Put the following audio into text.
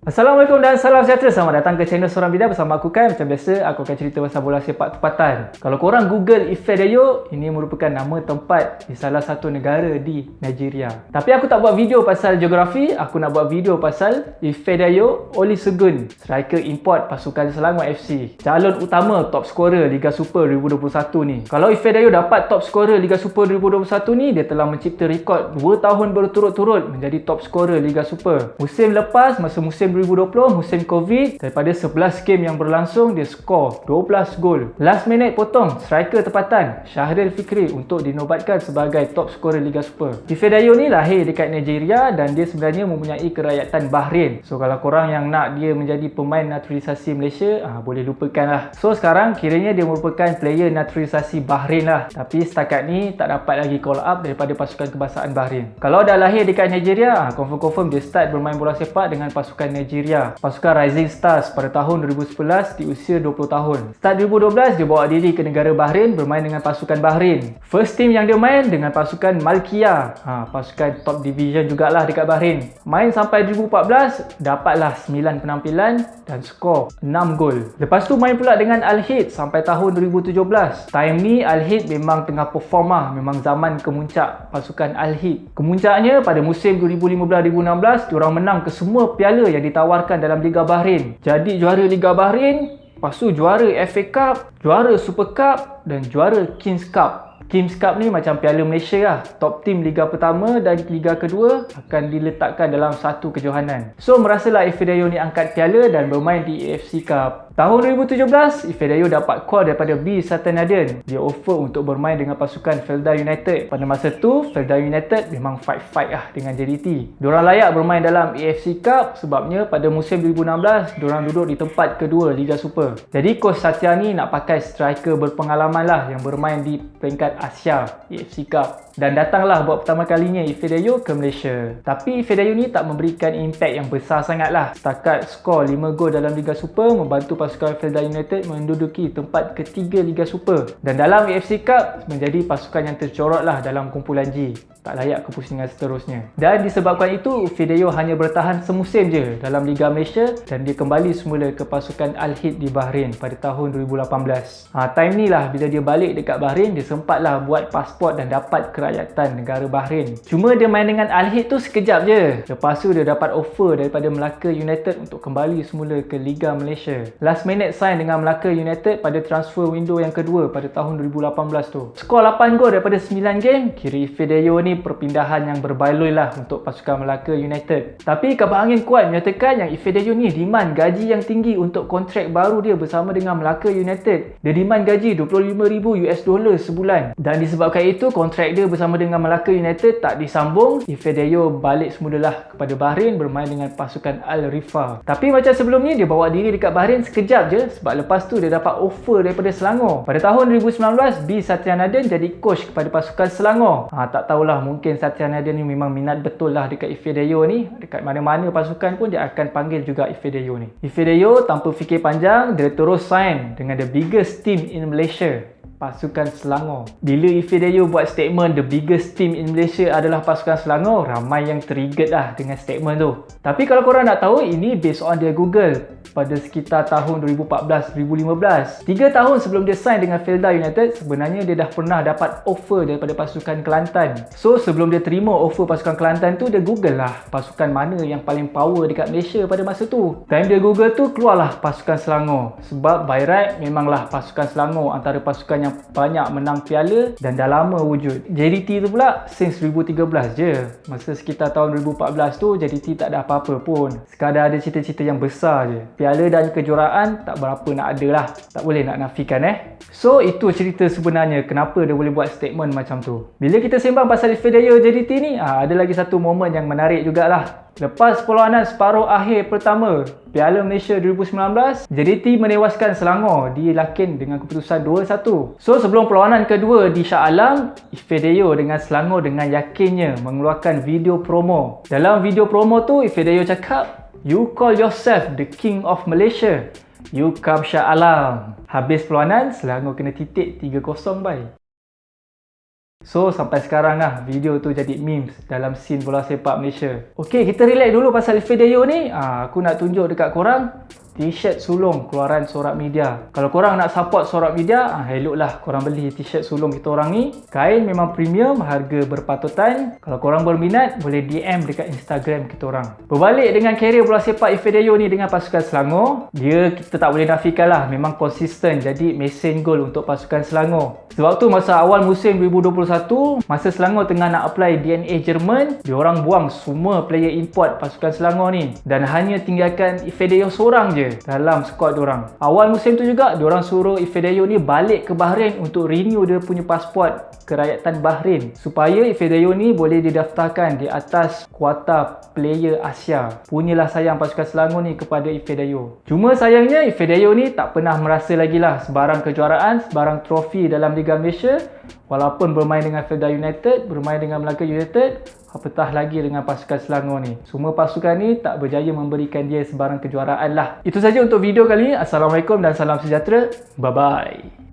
Assalamualaikum dan salam sejahtera. Selamat datang ke channel Seorang Bidan bersama aku Kai. Macam biasa, aku akan cerita pasal bola sepak tempatan. Kalau korang Google Ifedayo, ini merupakan nama tempat di salah satu negara di Nigeria. Tapi aku tak buat video pasal geografi, aku nak buat video pasal Ifedayo Olusegun, striker import pasukan Selangor FC. Calon utama top scorer Liga Super 2021 ni. Kalau Ifedayo dapat top scorer Liga Super 2021 ni, dia telah mencipta rekod 2 tahun berturut-turut menjadi top scorer Liga Super. Musim lepas, masa musim 2020, musim Covid, daripada 11 game yang berlangsung, dia skor 12 gol. Last minute potong striker tempatan Syahril Fikri untuk dinobatkan sebagai top scorer Liga Super. Ifedayo ni lahir dekat Nigeria dan dia sebenarnya mempunyai kerakyatan Bahrain. So kalau korang yang nak dia menjadi pemain naturalisasi Malaysia, boleh lupakan lah. So sekarang kiranya dia merupakan player naturalisasi Bahrain lah. Tapi setakat ni tak dapat lagi call up daripada pasukan kebangsaan Bahrain. Kalau dah lahir dekat Nigeria, confirm dia start bermain bola sepak dengan pasukan Nigeria, pasukan Rising Stars pada tahun 2011 di usia 20 tahun. Start 2012 dia bawa diri ke negara Bahrain bermain dengan pasukan Bahrain. First team yang dia main dengan pasukan Malkia, pasukan top division jugalah dekat Bahrain. Main sampai 2014, dapatlah 9 penampilan dan skor 6 gol. Lepas tu main pula dengan Al-Hid sampai tahun 2017. Time ni Al-Hid memang tengah perform lah, memang zaman kemuncak pasukan Al-Hid. Kemuncaknya pada musim 2015-2016, diorang menang ke semua piala yang ditawarkan dalam Liga Bahrain. Jadi juara Liga Bahrain, lepas tu juara FA Cup, juara Super Cup dan juara Kings Cup. Kings Cup ni macam Piala Malaysia lah. Top team Liga pertama dan Liga kedua akan diletakkan dalam satu kejohanan. So merasalah Ifedayo ni angkat piala dan bermain di AFC Cup. Tahun 2017, Ifedayo dapat call daripada B Sultan Aden. Dia offer untuk bermain dengan pasukan Felda United. Pada masa tu, Felda United memang fight lah dengan JDT. Diorang layak bermain dalam AFC Cup sebabnya pada musim 2016, diorang duduk di tempat kedua Liga Super. Jadi Coach Satya ni nak pakai striker berpengalaman lah yang bermain di peringkat Asia AFC Cup. Dan datanglah buat pertama kalinya Ifedayo ke Malaysia. Tapi Ifedayo ni tak memberikan impact yang besar sangat lah. Setakat skor 5 gol dalam Liga Super, membantu pasukan Felda United menduduki tempat ketiga Liga Super. Dan dalam AFC Cup, menjadi pasukan yang tercorot lah dalam kumpulan G. Tak layak ke pusingan seterusnya. Dan disebabkan itu, Ifedayo hanya bertahan semusim je dalam Liga Malaysia dan dia kembali semula ke pasukan Al-Hid di Bahrain pada tahun 2018. Time ni lah bila dia balik dekat Bahrain, dia sempatlah buat pasport dan dapat kerakyatan negara Bahrain. Cuma dia main dengan Al-Hid tu sekejap je. Lepas tu dia dapat offer daripada Melaka United untuk kembali semula ke Liga Malaysia. Last minute sign dengan Melaka United pada transfer window yang kedua pada tahun 2018 tu. Skor 8 gol daripada 9 game, kira Ifedayo ni perpindahan yang berbaloi lah untuk pasukan Melaka United. Tapi kabar angin kuat menyatakan yang Ifedayo ni demand gaji yang tinggi untuk kontrak baru dia bersama dengan Melaka United. Dia demand gaji $25,000 sebulan. Dan disebabkan itu, kontrak dia bersama dengan Melaka United tak disambung. Ifedayo balik semulalah kepada Bahrain bermain dengan pasukan Al-Rifa. Tapi macam sebelum ni, dia bawa diri dekat Bahrain sekejap je sebab lepas tu dia dapat offer daripada Selangor. Pada tahun 2019, B Satya Naden jadi coach kepada pasukan Selangor. Tak tahulah, mungkin Satya Naden ni memang minat betul lah dekat Ifedayo ni. Dekat mana-mana pasukan pun dia akan panggil juga Ifedayo ni. Ifedayo tanpa fikir panjang, dia terus sign dengan the biggest team in Malaysia, pasukan Selangor. Bila Ifedayo buat statement the biggest team in Malaysia adalah pasukan Selangor, ramai yang triggered lah dengan statement tu. Tapi kalau korang nak tahu, ini based on dia Google pada sekitar tahun 2014-2015. 3 tahun sebelum dia sign dengan Felda United, sebenarnya dia dah pernah dapat offer daripada pasukan Kelantan. So sebelum dia terima offer pasukan Kelantan tu, dia Google lah pasukan mana yang paling power dekat Malaysia pada masa tu. Time dia Google tu, keluarlah pasukan Selangor. Sebab by right memanglah pasukan Selangor antara pasukan yang banyak menang piala dan dah lama wujud. JDT tu pula since 2013 je. Masa sekitar tahun 2014 tu, JDT tak ada apa-apa pun. Sekadar ada cita-cita yang besar je. Piala dan kejuaraan tak berapa nak ada lah. Tak boleh nak nafikan So itu cerita sebenarnya kenapa dia boleh buat statement macam tu. Bila kita sembang pasal Ifedayo JDT ni, ada lagi satu momen yang menarik jugalah. Lepas perlawanan separuh akhir pertama Piala Malaysia 2019, JDT menewaskan Selangor di Lakin dengan keputusan 2-1. So sebelum perlawanan kedua di Shah Alam, Ifedayo dengan Selangor dengan yakinnya mengeluarkan video promo. Dalam video promo tu, Ifedayo cakap, "You call yourself the King of Malaysia, you come Shah Alam." Habis perlawanan, Selangor kena titik 3-0 bye. So sampai sekarang lah video tu jadi memes dalam scene bola sepak Malaysia. Okay, kita relax dulu pasal Ifedayo ni. Aku nak tunjuk dekat korang T-shirt sulung keluaran Sorak Media. Kalau korang nak support Sorak Media, eloklah korang beli T-shirt sulung kita orang ni. Kain memang premium, harga berpatutan. Kalau korang berminat, boleh DM dekat Instagram kita orang. Berbalik dengan karier bola sepak Ifedayo ni dengan pasukan Selangor, dia kita tak boleh nafikan lah, memang konsisten jadi mesin gol untuk pasukan Selangor. Sebab tu masa awal musim 2021, masa Selangor tengah nak apply DNA Jerman, diorang buang semua player import pasukan Selangor ni dan hanya tinggalkan Ifedayo seorang je dalam squad diorang. Awal musim tu juga diorang suruh Ifedayo ni balik ke Bahrain untuk renew dia punya pasport kerakyatan Bahrain supaya Ifedayo ni boleh didaftarkan di atas kuota player Asia. Punyalah sayang pasukan Selangor ni kepada Ifedayo. Cuma sayangnya Ifedayo ni tak pernah merasa lagi lah sebarang kejuaraan, sebarang trofi dalam Liga Malaysia. Walaupun bermain dengan Kedah United, bermain dengan Melaka United, apatah lagi dengan pasukan Selangor ni. Semua pasukan ni tak berjaya memberikan dia sebarang kejuaraan lah. Itu saja untuk video kali ni. Assalamualaikum dan salam sejahtera. Bye-bye.